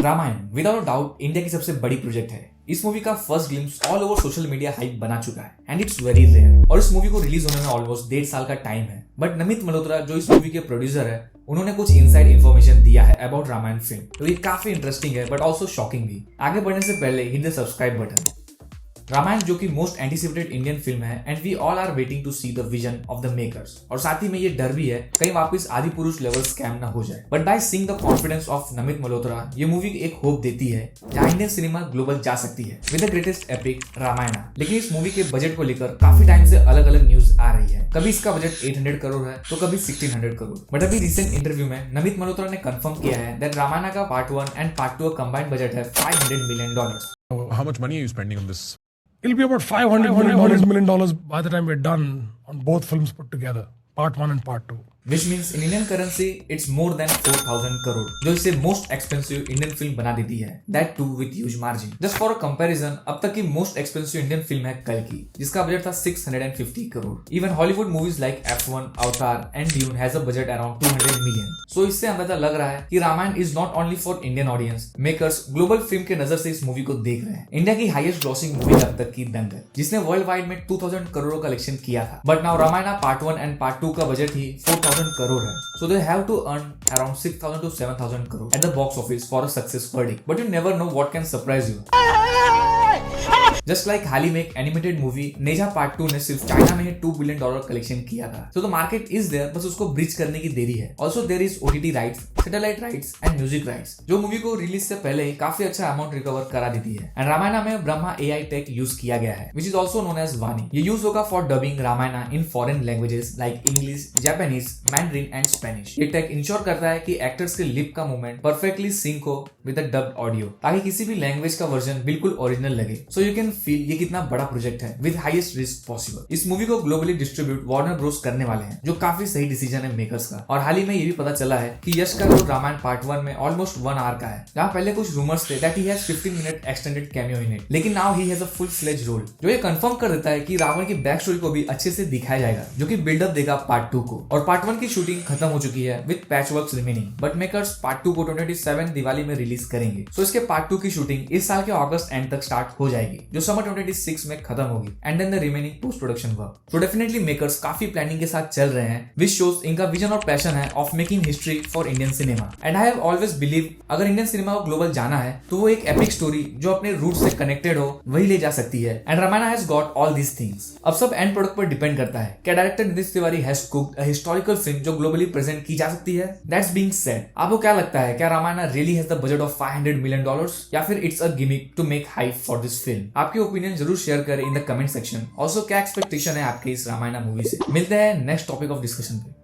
Ramayan without doubt India की सबसे बड़ी प्रोजेक्ट है। इस मूवी का first glimpse all over social media hype बना चुका है एंड इट्स वेरी रेयर। और इस मूवी को रिलीज होने में ऑलमोस्ट 1.5 साल का टाइम है। बट नमित मल्होत्रा जो इस मूवी के प्रोड्यूसर है, उन्होंने कुछ इनसाइड इन्फॉर्मेशन दिया है अबाउट रामायण फिल्म, तो ये काफी इंटरेस्टिंग है बट ऑल्सो शॉकिंग भी। आगे बढ़ने से पहले hit the subscribe button. Ramayana जो कि मोस्ट एंटिसिपेटेड इंडियन फिल्म है and we all are waiting to see the vision of the makers. और साथ ही में ये डर भी है कहीं वापस आदि पुरुष लेवल स्कैम ना हो जाए। But by seeing the confidence of Namit Malhotra, ये मूवी एक होप देती है जहां इंडियन सिनेमा ग्लोबल जा सकती है with the greatest epic Ramayana. लेकिन इस मूवी के बजट को लेकर काफी टाइम से अलग अलग न्यूज आ रही है। कभी इसका बजट 800 करोड़ है तो कभी 1600 करोड़। बट अभी रिसेंट इंटरव्यू में नमित मल्होत्रा ने कंफर्म किया है दैट रामायण का पार्ट 1 एंड पार्ट 2 का कंबाइंड बजट है $500 million। How much money are you spending on this? It'll be about $500 million by the time we're done on both films put together, part 1 and part 2. Which means in Indian currency it's more than 4,000 crore, जो इसे most expensive Indian film बना देती है, that too with huge margin। Just for a comparison, अब तक की most expensive Indian film है कल्कि, जिसका बजट था 650 crore. Even Hollywood movies like F1, Avatar and Dune has a budget around 200 million। So इससे अंदाजा लग रहा है कि Ramayana is not only for Indian audience, makers global film के नजर से इस मूवी को देख रहे हैं। इंडिया की हाईएस्ट ग्रॉसिंग मूवी अब तक की दंगल, जिसने वर्ल्ड वाइड में 2000 करोड़ कलेक्शन किया था। But now Ramayana part 1 and part 2 का बजट ही 4000 करोड़ है। So they have to earn around 6,000 to 7,000 crore at the box office for a success verdict. But you never know what can surprise you। Just like हाल ही में एक animated movie नेजा part 2 ने सिर्फ China में ही $2 billion collection किया था। तो द मार्केट इज देयर, बस उसको ब्रिज करने की देरी है। Also there is OTT rights, satellite rights and music rights, जो मूवी को रिलीज से पहले ही काफी अच्छा अमाउंट रिकवर करा देती है। एंड रामायण में ब्रह्मा AI टेक यूज किया गया है, which is also known as Vaani. ये यूज होगा for dubbing Ramayana in foreign languages like English, Japanese, Mandarin and Spanish. ये टेक इंश्योर करता है कि एक्टर्स के लिप का मूवमेंट परफेक्टली सिंक हो विद द डब्ड ऑडियो, ताकि किसी भी लैंग्वेज का वर्जन बिल्कुल ओरिजिनल लगे। सो यू कैन फील ये कितना बड़ा प्रोजेक्ट है विद हाईएस्ट रिस्क पॉसिबल। इस मूवी को ग्लोबली डिस्ट्रीब्यूट वार्नर ब्रोस करने वाले हैं, जो काफी सही डिसीजन है मेकर्स का। और हाल ही में ये भी पता चला है कि यश का रोल रामायण पार्ट 1 में ऑलमोस्ट 1 आवर का है, जहां पहले कुछ रूमर्स थे that he has 15 minute extended cameo in it, लेकिन now he has a full fledge role, जो ये कंफर्म कर देता है कि रावण की बैक स्टोरी को भी अच्छे से दिखाया जाएगा, जो कि बिल्डअप देगा पार्ट 2 को। और पार्ट 1 की शूटिंग खत्म हो चुकी है with patch works remaining, but makers part 2 को 27 दिवाली में रिलीज करेंगे। सो इसके पार्ट 2 की शूटिंग इस साल के अगस्त एंड तक स्टार्ट हो जाएगी, जो समर 2026 में खत्म होगी, and then the remaining post production work. तो डेफिनेटली मेकर्स काफी प्लानिंग के साथ चल रहे हैं, विच शोज इनका विजन और पैशन है of making history for Indian cinema. And I have always believe अगर इंडियन सिनेमा को ग्लोबल जाना है तो वो एक एपिक स्टोरी जो अपने रूट से कनेक्टेड हो वही ले जा सकती है। And Ramayana has got all these things. अब सब एंड प्रोडक्ट पर डिपेंड करता है। क्या director Nitish Tiwari has cooked a historical film जो ग्लोबली प्रेजेंट की जा सकती है? दैट्स बीइंग सेड, आपको क्या लगता है, क्या Ramayana really has the budget of $500 million या फिर it's a gimmick to make hype for this film? आपकी ओपिनियन जरूर शेयर करें in the comment section. Also क्या एक्सपेक्टेशन है आपके इस रामायण मूवी से? मिलते हैं नेक्स्ट टॉपिक ऑफ डिस्कशन पे।